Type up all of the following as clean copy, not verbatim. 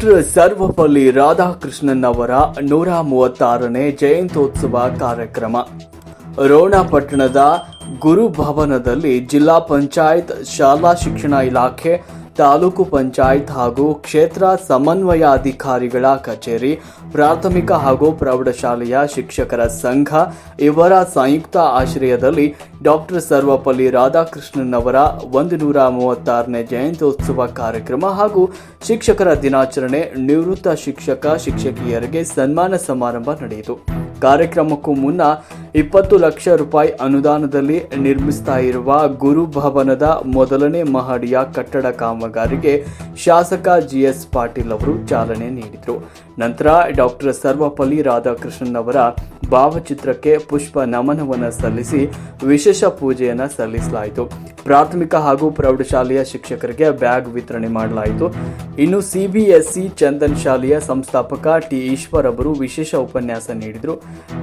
Doctor Sarvepalli Radhakrishnan ಅವರ 136ನೇ ಜಯಂತ್ಯೋತ್ಸವ ಕಾರ್ಯಕ್ರಮ ರೋಣ ಪಟ್ಟಣದ ಗುರುಭವನದಲ್ಲಿ ಜಿಲ್ಲಾ ಪಂಚಾಯತ್, ಶಾಲಾ ಶಿಕ್ಷಣ ಇಲಾಖೆ, ತಾಲೂಕು ಪಂಚಾಯತ್ ಹಾಗೂ ಕ್ಷೇತ್ರ ಸಮನ್ವಯಾಧಿಕಾರಿಗಳ ಕಚೇರಿ, ಪ್ರಾಥಮಿಕ ಹಾಗೂ ಪ್ರೌಢಶಾಲೆಯ ಶಿಕ್ಷಕರ ಸಂಘ ಇವರ ಸಂಯುಕ್ತ ಆಶ್ರಯದಲ್ಲಿ ಡಾಕ್ಟರ್ ಸರ್ವಪಲ್ಲಿ ರಾಧಾಕೃಷ್ಣನ್ ಅವರ 136ನೇ ಜಯಂತ್ಯೋತ್ಸವ ಕಾರ್ಯಕ್ರಮ ಹಾಗೂ ಶಿಕ್ಷಕರ ದಿನಾಚರಣೆ, ನಿವೃತ್ತ ಶಿಕ್ಷಕಿಯರಿಗೆ ಸನ್ಮಾನ ಸಮಾರಂಭ ನಡೆಯಿತು. ಕಾರ್ಯಕ್ರಮಕ್ಕೂ ಮುನ್ನ 20 ಲಕ್ಷ ರೂಪಾಯಿ ಅನುದಾನದಲ್ಲಿ ನಿರ್ಮಿಸ್ತಾ ಇರುವ ಗುರುಭವನದ ಮೊದಲನೇ ಮಹಡಿಯ ಕಟ್ಟಡ ಕಾಮಗಾರಿಗೆ ಶಾಸಕ ಜಿಎಸ್ ಪಾಟೀಲ್ ಅವರು ಚಾಲನೆ ನೀಡಿದರು. ನಂತರ ಡಾಕ್ಟರ್ ಸರ್ವಪಲ್ಲಿ ರಾಧಾಕೃಷ್ಣನ್ ಅವರ ಭಾವಚಿತ್ರಕ್ಕೆ ಪುಷ್ಪ ನಮನವನ್ನು ಸಲ್ಲಿಸಿ ವಿಶೇಷ ಪೂಜೆಯನ್ನು ಸಲ್ಲಿಸಲಾಯಿತು. ಪ್ರಾಥಮಿಕ ಹಾಗೂ ಪ್ರೌಢಶಾಲೆಯ ಶಿಕ್ಷಕರಿಗೆ ಬ್ಯಾಗ್ ವಿತರಣೆ ಮಾಡಲಾಯಿತು. ಇನ್ನು ಸಿಬಿಎಸ್ಇ ಚಂದನ್ ಶಾಲೆಯ ಸಂಸ್ಥಾಪಕ ಟಿ ಈಶ್ವರ್ ಅವರು ವಿಶೇಷ ಉಪನ್ಯಾಸ ನೀಡಿದರು.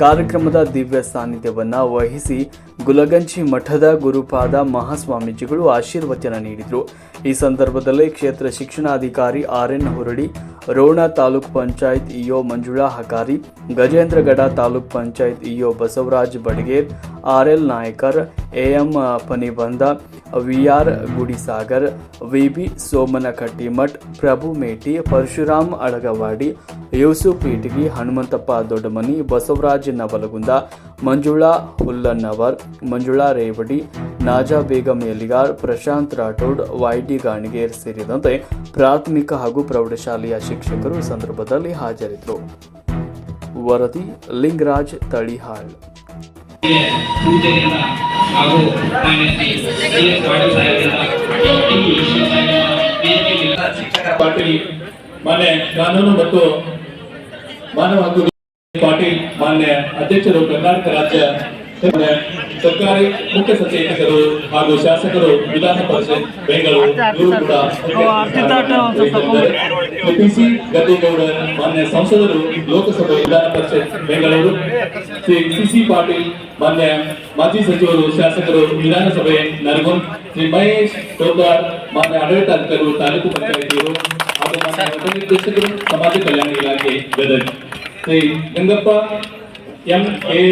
ಕಾರ್ಯಕ್ರಮದ ದಿವ್ಯ ಸಾನ್ನಿಧ್ಯವನ್ನು ವಹಿಸಿ ಗುಲಗಂಜಿ ಮಠದ ಗುರುಪಾದ ಮಹಾಸ್ವಾಮೀಜಿಗಳು ಆಶೀರ್ವಚನ ನೀಡಿದರು. ಈ ಸಂದರ್ಭದಲ್ಲಿ ಕ್ಷೇತ್ರ ಶಿಕ್ಷಣಾಧಿಕಾರಿ RN Huradi, Ron taluk panchayat EO Manjula Hakari, Gajendragad taluk panchayat EO Basavaraj Badiger, RL Naikar, AM Panibandha, VR Gudisagar, VB Somana Kattimath, Prabhu Meti, Parashuram Alagawadi, Yusuf Itagi, Hanumantappa Doddamani, Basavaraj Navalgund, Manjula Hullannavar, Manjula Revadi, Naja Begum Eligar, Prashant Rathod, YD Ganiger ಸೇರಿದಂತೆ ಪ್ರಾಥಮಿಕ ಹಾಗೂ ಪ್ರೌಢಶಾಲೆಯ ಶಿಕ್ಷಕರು ಸಂದರ್ಭದಲ್ಲಿ ಹಾಜರಿದ್ದರು. ವರದಿ ಲಿಂಗರಾಜ್ ತಳಿಹಾಳ್. ಪಾಟೀಲ್ ಮಾನ್ಯ ಕಾನೂನು ಮತ್ತು ಮಾನವ ಹಕ್ಕು ಪಾಟೀಲ್ ಮಾನ್ಯ ಅಧ್ಯಕ್ಷರು, ಕರ್ನಾಟಕ ರಾಜ್ಯ ಸರ್ಕಾರಿ ಮುಖ್ಯ ಸಚೇತಕರು ಹಾಗೂ ಶಾಸಕರು, ವಿಧಾನ ಪರಿಷತ್ ಬೆಂಗಳೂರು ಕೂಡ ಪಿಸಿ ಗದ್ದಿಗೌಡರ್ ಮಾನ್ಯ ಸಂಸದರು, ಲೋಕಸಭೆ ವಿಧಾನ ಪರಿಷತ್ ಬೆಂಗಳೂರು, ಶ್ರೀ ಸಿಸಿ ಪಾಟೀಲ್ ಮಾನ್ಯ ಮಾಜಿ ಸಚಿವರು, ಶಾಸಕರು, ವಿಧಾನಸಭೆ ನರಗುಂದ್, ಶ್ರೀ ಮಹೇಶ್ ಟೋಕಾರ್ ಮಾನ್ಯ ಆಡಳಿತಾಧಿಕಾರಿಗಳು, ತಾಲೂಕು ಪಂಚಾಯಿತಿಯರು ಹಾಗೂ ಮಾನ್ಯ ಉಪನಿರ್ದೇಶಕರು, ಸಮಾಜ ಕಲ್ಯಾಣ ಇಲಾಖೆ ಗದಗ, ಶ್ರೀ ಗಂಗಪ್ಪ ಎಂ.ಎ.